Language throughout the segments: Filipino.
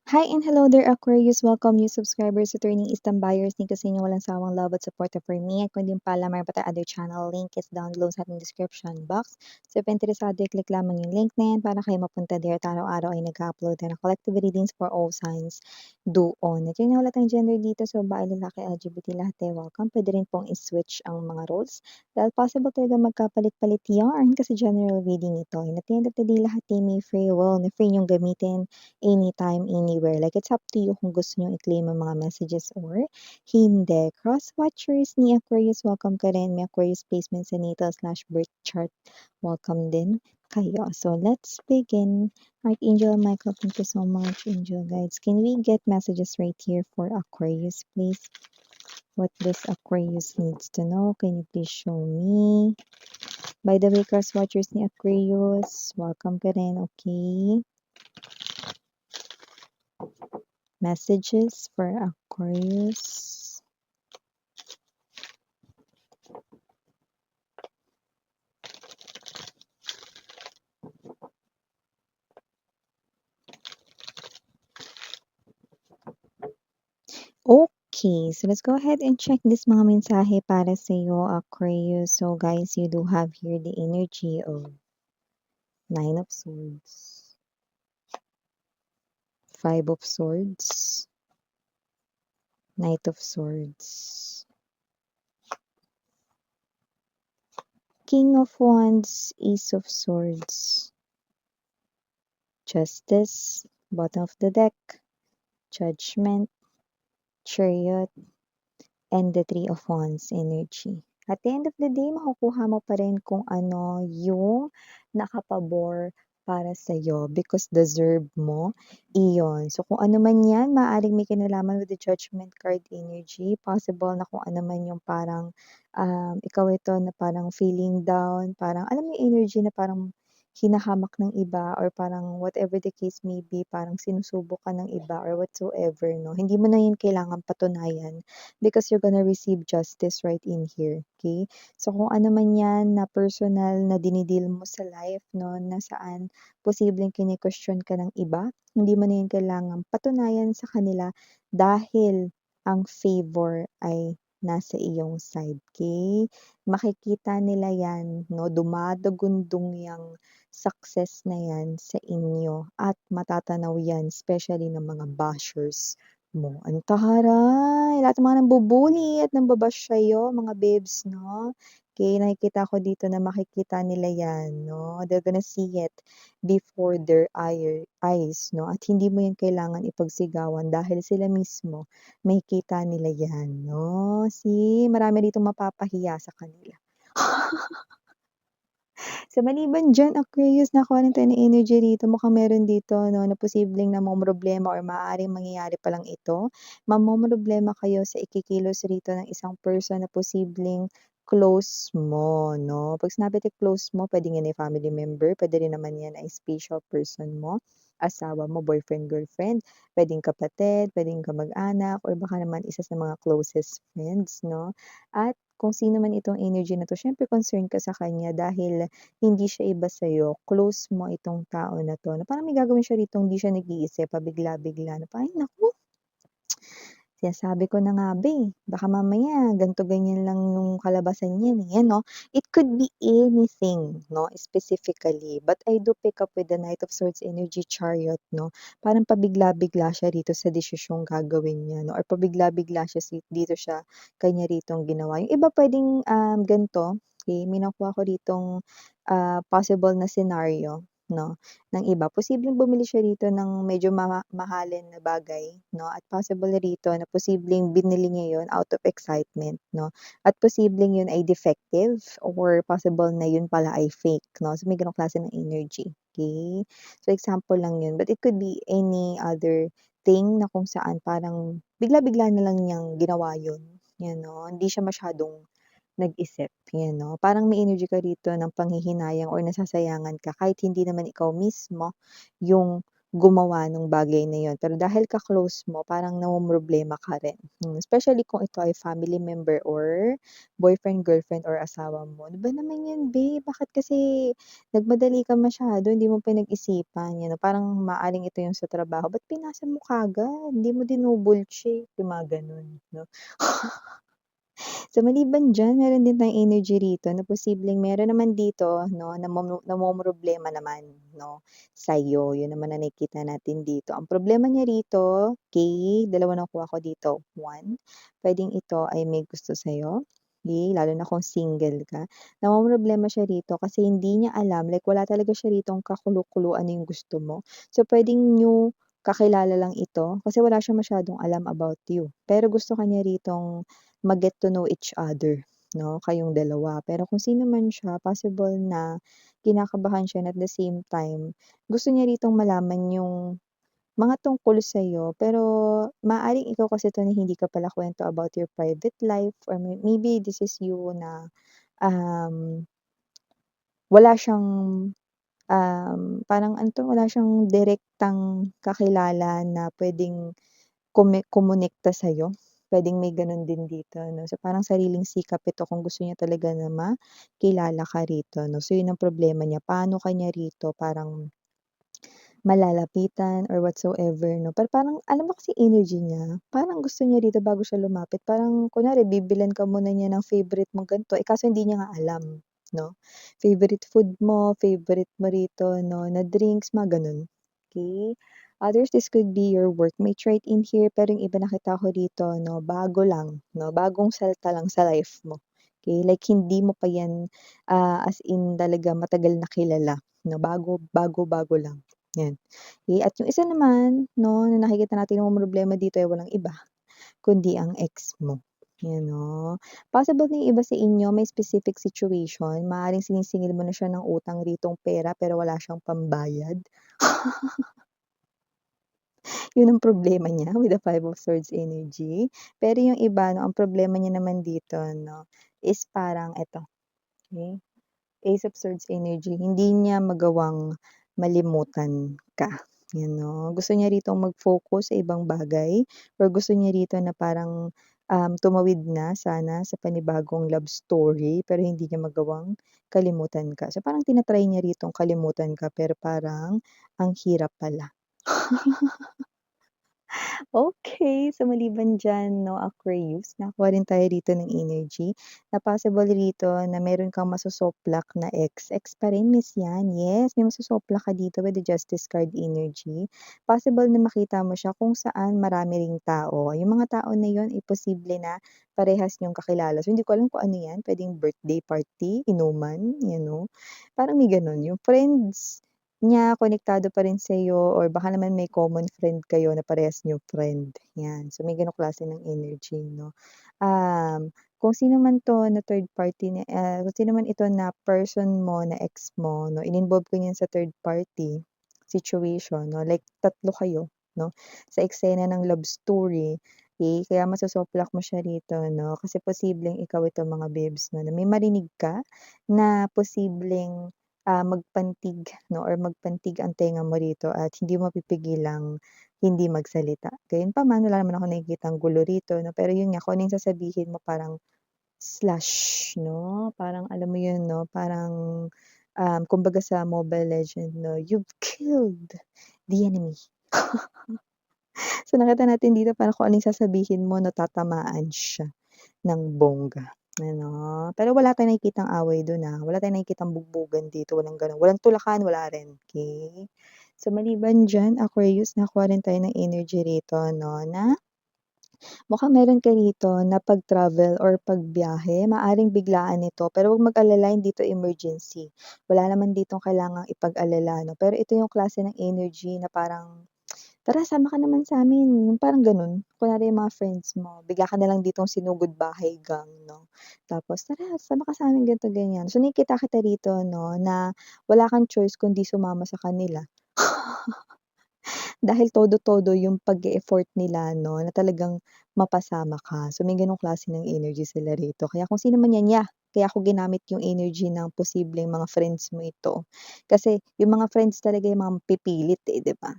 Hi and hello there, Aquarius. Welcome new subscribers, returning Eastern buyers. Thank you sa inyong walang sawang love at support for me. At kung di pala mayroon pa tayo other channel, link is down below sa ating description box. So if interesado, click lamang yung link na yan para kayo mapunta there. At araw-araw ay nag-upload na collective readings for all signs doon. At yun yung wala tayong gender dito. So babae, lalaki, LGBT lahat welcome. Pwede rin pong i-switch ang mga roles. Dahil possible talaga magkapalit-palit yarn kasi general reading ito. And at the end of the day, lahat may free will na free yung gamitin anytime, anywhere. Like, it's up to you kung gusto nyo i-claim ang mga messages or hindi. Cross-watchers ni Aquarius, welcome ka rin. May Aquarius placement sa natal/birth chart. Welcome din kayo. So, let's begin. Archangel Michael, thank you so much. Angel guides, can we get messages right here for Aquarius, please? What does Aquarius needs to know? Can you please show me? By the way, cross-watchers ni Aquarius, welcome ka rin, okay? Messages for Aquarius. Okay, so let's go ahead and check this mga mensahe para sa iyo, Aquarius. So guys, you do have here the energy of Nine of Swords, Five of Swords, Knight of Swords, King of Wands, Ace of Swords, Justice, bottom of the deck, Judgment, Chariot, and the Three of Wands energy. At the end of the day, makukuha mo pa rin kung ano yung nakapabor para sa'yo because deserve mo iyon. So kung ano man yan, maaaring may kinalaman with the Judgment card energy. Possible na kung ano man yung parang ikaw ito na parang feeling down, parang alam mo yung energy na parang hinahamak ng iba or parang whatever the case may be, parang sinusubok ka ng iba or whatsoever, no? Hindi mo na yun kailangan patunayan because you're gonna receive justice right in here, okay? So kung ano man yan na personal na dinidil mo sa life, no, na saan posibleng kine-question ka ng iba, hindi mo na yun kailangan patunayan sa kanila dahil ang favor ay nasa iyong side, okay? Makikita nila yan, no, dumadagundong yang success na yan sa inyo at matatanaw yan especially ng mga bashers mo. Ang taray! Lahat ng mga nambubuli at nambabash sa'yo, mga babes, no? Okay, nakikita ko dito na makikita nila yan, no? They're gonna see it before their eyes, no? At hindi mo yan kailangan ipagsigawan dahil sila mismo, makikita nila yan, no? See, marami dito mapapahiya sa kanila. So, maliban diyan, Aquarius, nakuha rin tayo ng energy dito. Mukhang meron dito, no, na posibleng namomroblema or maaaring mangyayari pa lang ito. Mamomroblema kayo sa ikikilos rito ng isang person na posibleng close mo, no? Pag sinabi natin close mo, pwedeng yan ay family member, pwede rin naman yan ay special person mo, asawa mo, boyfriend, girlfriend, pwedeng kapatid, pwedeng kamag-anak, or baka naman isa sa mga closest friends, no? At kung sino man itong energy na 'to, siyempre concerned ka sa kanya dahil hindi siya iba sa'yo, close mo itong tao na 'to, na parang may gagawin siya rito hindi siya nag-iisip, pabigla-bigla na parang, "Ay naku, sinasabi ko na nga ba, eh, baka mamaya ganito ganyan lang yung kalabasan niyan, eh." 'Yan 'no, it could be anything 'no, specifically, but I do pick up with the Knight of Swords energy, Chariot 'no, parang pabigla-bigla siya rito sa desisyong gagawin niya 'no, or pabigla-bigla siya dito siya kanya ritong ginawa. Yung iba puwedeng, ganito, okey, may nakuha ko ritong, possible na scenario 'no, ng iba. Posibleng bumili siya rito ng medyo mahalin na bagay 'no, at possible rito na posibleng binili niya yun out of excitement 'no, at posibleng yun ay defective or possible na yun pala ay fake 'no. So, may gano'ng klase ng energy, okey? So, example lang yun, but it could be any other thing na kung saan parang bigla-bigla na lang niyang ginawa yun, 'yan 'no. Hindi siya masyadong nag-isip, 'yan 'no. Parang may energy ka rito ng panghihinayang or nasasayangan ka kahit hindi naman ikaw mismo yung gumawa nung bagay na yun. Pero dahil ka-close mo parang namomroblema ka rin, especially kung ito ay family member or boyfriend, girlfriend or asawa mo. "Ano ba naman 'yan babe, bakit kasi nagmadali ka masyado, hindi mo pinag-isipan." 'Yan, parang maaaring ito yung sa trabaho, "Ba't pinasa mo kaagad, hindi mo dinouble-check?" Yung mga gano'n 'no. So, maliban diyan meron din tayong energy rito na posibleng meron naman dito 'no, namomroblema naman 'no, sa'yo. Yun naman ang nakikita natin dito. Ang problema niya rito, okey, dalawa nakuha ko dito. One, puwedeng ito ay may gusto sa'yo, okey, lalo na kung single ka. Namomroblema siya rito kasi hindi niya alam, like wala talaga siya ritong kakulu-kuluan na yung gusto mo. So, puwedeng new kakilala lang ito kasi wala siyang masyadong alam about you. Pero gusto ka niya ritong mag-get to know each other 'no, kayong dalawa. Pero kung sino man siya, possible na kinakabahan siya and at the same time, gusto niya ritong malaman yung mga tungkol sa'yo. Pero maaaring ikaw kasi 'to na hindi ka pala kuwento about your private life or maybe this is you na, um, wala siyang, parang ano 'to, wala siyang direktang kakilala na puwedeng kumonekta sa'yo, puwedeng may gano'n din dito 'no. So, parang sariling sikap ito kung gusto niya talaga na makilala ka rito 'no. So, 'yun ang problema niya, paano ka niya rito parang malalapitan or whatsoever 'no. Pero parang alam mo kasi energy niya, parang gusto niya rito bago siya lumapit parang kunwari bibilhan ka muna niya ng favorite mong ganito, eh, kaso hindi niya nga alam 'no. Favorite food mo, favorite mo rito 'no, na drinks, mga gano'n, okey. Others, this could be your workmate right in here, pero yung iba nakita ko rito 'no, bago lang 'no, bagong salta lang sa life mo, okey. Like hindi mo pa 'yan, as in talaga matagal na kilala 'no, bago lang, 'yan. Eh, at yung isa naman 'no, na nakikita natin namomroblema dito ay walang iba kundi ang ex mo, 'yan 'no. Possible na yung iba sa inyo may specific situation, maaaring sinisingil mo na siya ng utang ritong pera pero wala siyang pambayad. Yun ang problema niya with the Five of Swords energy. Pero yung iba 'no, ang problema niya naman dito 'no, is parang eto, okey, Ace of Swords energy, hindi niya magawang malimutan ka, 'yan 'no. Gusto niya ritong mag-focus sa ibang bagay or gusto niya rito na parang, tumawid na sana sa panibagong love story pero hindi niya magawang kalimutan ka. So, parang tina-try niya ritong kalimutan ka pero parang ang hirap pala. Okay, so maliban diyan 'no, Aquarius, nakuha rin tayo rito ng energy na possible rito na meron kang masosoplak na ex. Ex pa rin miss 'yan, yes, may masosoplak ka dito with the Justice card energy. Possible na makita mo siya kung saan marami ring tao. Yung mga tao na yun ay posible na parehas niyong kakilala. So, hindi ko alam kung ano 'yan, puwedeng birthday party, inuman, 'Parang may gano'n. Yung friends niya konektado pa rin sa'yo or baka naman may common friend kayo na parehas niyong friend, 'yan. So, may gano'ng klase ng energy 'no. Kung sino man 'to na third party kung sino man ito na person mo na ex mo 'no, in-involve ko niyan sa third party situation 'no, like tatlo kayo 'no, sa eksena ng love story, kaya masosoplak mo siya rito 'no, kasi posibleng ikaw ito mga bibs 'no, na may marinig ka na posibleng magpantig 'no or magpantig ang tenga mo rito at hindi mo mapipigilang hindi magsalita. Gayunpaman wala naman akong nakikitang gulo rito 'no, pero yun nga kung ano yung sasabihin mo parang slash 'no, parang alam mo yun 'no, parang, kumbaga sa Mobile Legend 'no, "You've killed the enemy." So, nakita natin dito parang kung ano yung sasabihin mo 'no, tatamaan siya ng bongga, ano. Pero wala tayong nakikitang away dun, wala tayong nakikitang bugbugan dito, walang gano'n. Walang tulakan, wala rin, okey. So, maliban diyan, Aquarius, nakuha rin tayo ng energy rito 'no, na mukhang meron ka rito na pag-travel or pagbiyahe, maaaring biglaan ito, pero huwag mag-alala, hindi 'to emergency. Wala naman ditong kailangang ipag-alala 'no, pero ito yung klase ng energy na parang "Tara sama ka naman sa'min," yung parang gano'n. Kunwari yung mga friends mo, bigla ka na lang ditong sinugod bahay gang 'no, tapos, "Tara sama ka sa'min," ganito, ganyan. So, nakikita kita rito 'no, na wala kang choice kundi sumama sa kanila. Dahil todo-todo yung pag-e-effort nila 'no, na talagang mapasama ka. So, may gano'ng klase ng energy sila rito. Kaya kung sino man 'yan, kaya ako ginamit yung energy ng posibleng mga friends mo ito. Kasi yung mga friends talaga yung mga pipilit, eh, 'di ba?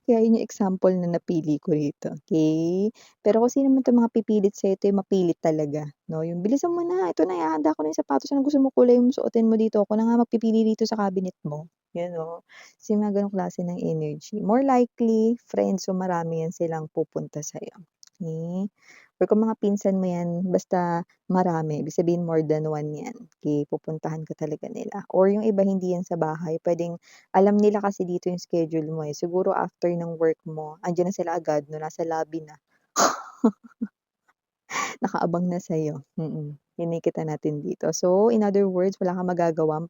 Kaya yun yung example na napili ko rito, okey? Pero kung sino man 'tong mga pipilit sa'yo, ito yung mapilit talaga, 'no, yung, "Bilisan mo na, ito na ihahanda ko na yung sapatos, anong gusto mo kulay yung suotin mo dito, ako na nga magpipili dito sa cabinet mo." Gano'n. Kasi yung mga gano'ng klase ng energy. More likely friends, so marami 'yan silang pupunta sa'yo, okey? Or kung mga pinsan mo 'yan, basta marami, ibig sabihin more than one 'yan, okey, pupuntahan ka talaga nila. Or yung iba hindi 'yan sa bahay, puwedeng alam nila kasi dito yung schedule mo, eh, siguro after ng work mo, andiyan na sila agad 'no, nasa lobby na. Nakaabang na sa'yo, kinikita natin dito. So, in other words, wala kang magagawa,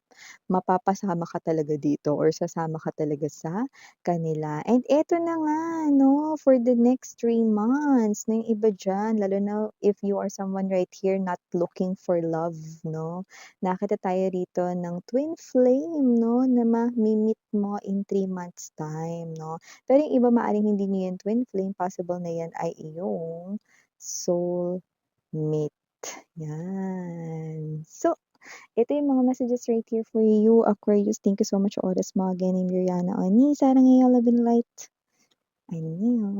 mapapasama ka talaga dito or sasama ka talaga sa kanila. And eto na nga 'no, for the next 3 months na yung iba diyan, lalo na if you are someone right here not looking for love 'no, nakita tayo rito ng twin flame 'no, na mami-meet mo in 3 months time 'no. Pero yung iba maaaring hindi niyo yan twin flame, possible na yan ay iyong soul mate, 'yan. So, ito yung mga messages right here for you, Aquarius. Thank you so much sa oras mo. Again, I'm Yuriana Oni, sarang ngayong love and light. 안녕.